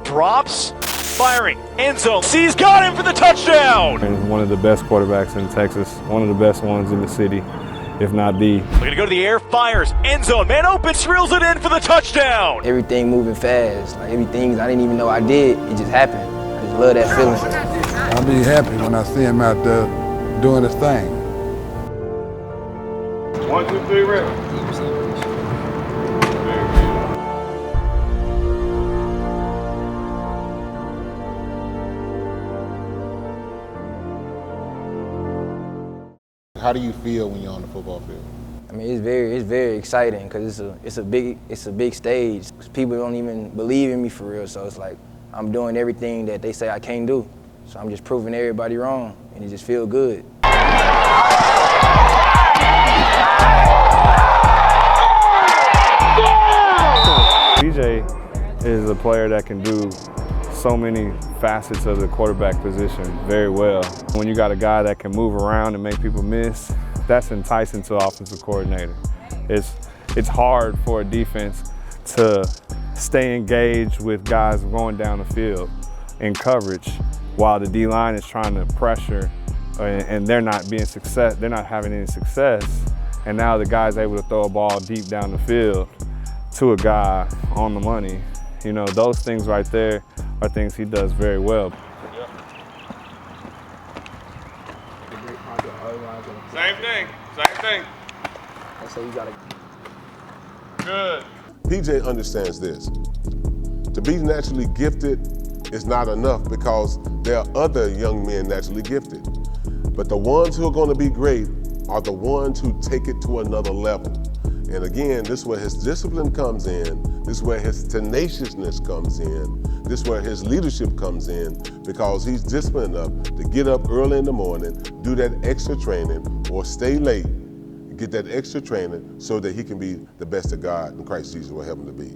drops, firing, end zone. He's got him for the touchdown. He's one of the best quarterbacks in Texas, one of the best ones in the city, if not the. Looking to go to the air, fires, end zone. Man open, drills it in for the touchdown. Everything moving fast, like everything I didn't even know I did, it just happened. I just love that feeling. I'll be happy when I see him out there doing his thing. 1, 2, 3, ready. How do you feel when you're on the football field? I mean, it's very exciting because it's a big stage. People don't even believe in me for real, so it's like I'm doing everything that they say I can't do. So I'm just proving everybody wrong, and it just feels good. P.J. is a player that can do so many facets of the quarterback position very well. When you got a guy that can move around and make people miss, that's enticing to an offensive coordinator. It's hard for a defense to stay engaged with guys going down the field in coverage while the D-line is trying to pressure and they're not having any success. And now the guy's able to throw a ball deep down the field to a guy on the money. You know, those things right there are things he does very well. Same thing. And so you gotta. Good. P.J. understands this. To be naturally gifted is not enough because there are other young men naturally gifted. But the ones who are going to be great are the ones who take it to another level. And again, this is where his discipline comes in, this is where his tenaciousness comes in, this is where his leadership comes in, because he's disciplined enough to get up early in the morning, do that extra training, or stay late, get that extra training so that he can be the best of God and Christ Jesus will help him to be.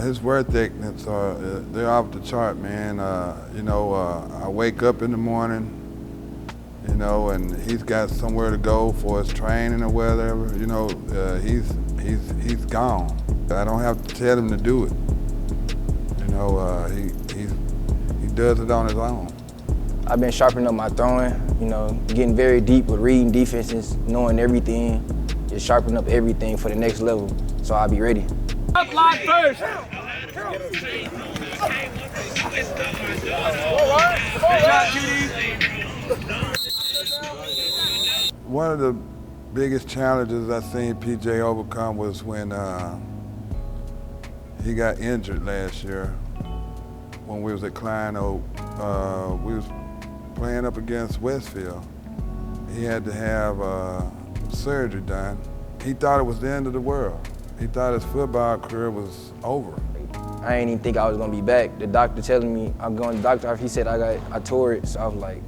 His work ethics they're off the chart, man. I wake up in the morning, and he's got somewhere to go for his training or whatever. He's gone. I don't have to tell him to do it. He does it on his own. I've been sharpening up my throwing, getting very deep with reading defenses, knowing everything, just sharpening up everything for the next level, so I'll be ready. Up line first. One of the biggest challenges I seen P.J. overcome was when he got injured last year when we was at Klein Oak. We was playing up against Westfield. He had to have surgery done. He thought it was the end of the world. He thought his football career was over. I didn't even think I was gonna be back. The doctor telling me I'm going to the doctor, he said I tore it, so I'm like,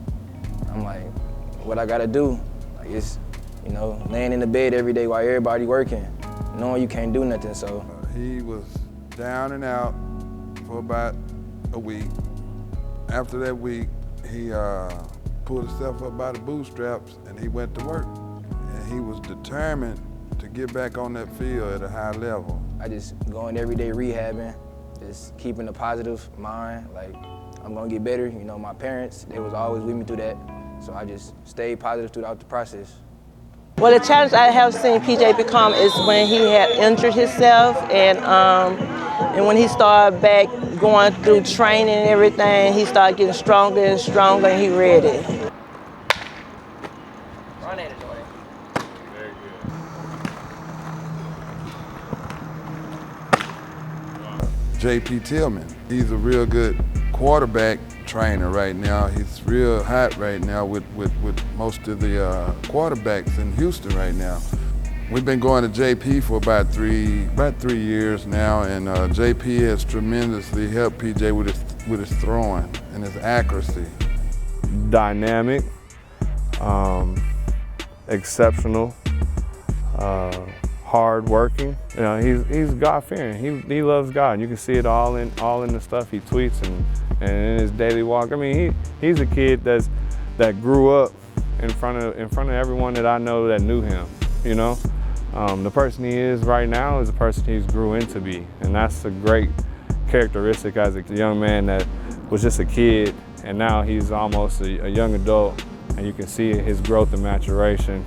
what I gotta do? Like it's, laying in the bed every day while everybody working, knowing you can't do nothing, so. He was down and out for about a week. After that week, he pulled himself up by the bootstraps and he went to work. And he was determined to get back on that field at a high level. I just going every day rehabbing, just keeping a positive mind, like I'm gonna get better. My parents, they was always with me through that, so I just stayed positive throughout the process. Well, the challenge I have seen PJ become is when he had injured himself and when he started back going through training and everything, he started getting stronger and stronger and he ready. Run at it, Jordan. Very good. J.P. Tillman, he's a real good quarterback trainer right now. He's real hot right now with most of the quarterbacks in Houston right now. We've been going to JP for about three years now, and JP has tremendously helped PJ with his throwing and his accuracy. Dynamic, exceptional, hard-working. He's God-fearing. He loves God. You can see it all in the stuff he tweets and in his daily walk. I mean, he's a kid that grew up in front of everyone that I know that knew him. The person he is right now is the person he's grew into be, and that's a great characteristic as a young man that was just a kid, and now he's almost a young adult, and you can see his growth and maturation.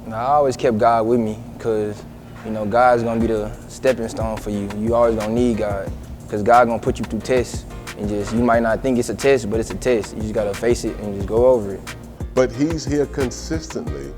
I always kept God with me, because you know, God's gonna be the stepping stone for you. You always gonna need God, because God gonna put you through tests, and you might not think it's a test, but it's a test. You just gotta face it and just go over it. But he's here consistently,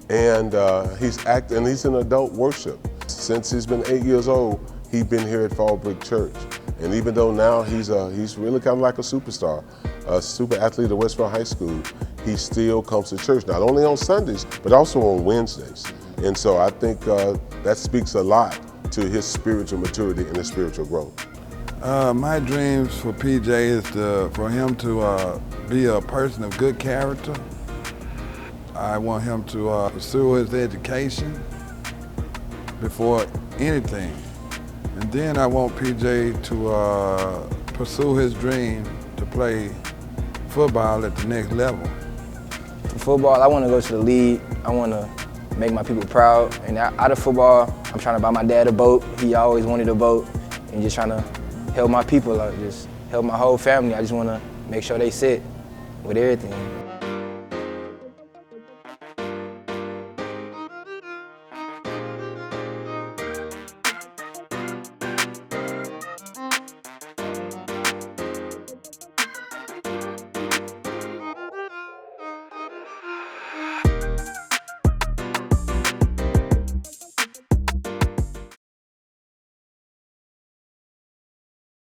and he's in adult worship. Since he's been 8 years old, he's been here at Fallbrook Church. And even though now he's really kind of like a superstar, a super athlete at Westfield High School, he still comes to church, not only on Sundays, but also on Wednesdays. And so I think that speaks a lot to his spiritual maturity and his spiritual growth. My dreams for PJ is for him to be a person of good character. I want him to pursue his education before anything. And then I want PJ to pursue his dream to play football at the next level. For football, I want to go to the league. I want to make my people proud. And out of football, I'm trying to buy my dad a boat. He always wanted a boat. And just trying to help my people out, just help my whole family. I just want to make sure they sit with everything.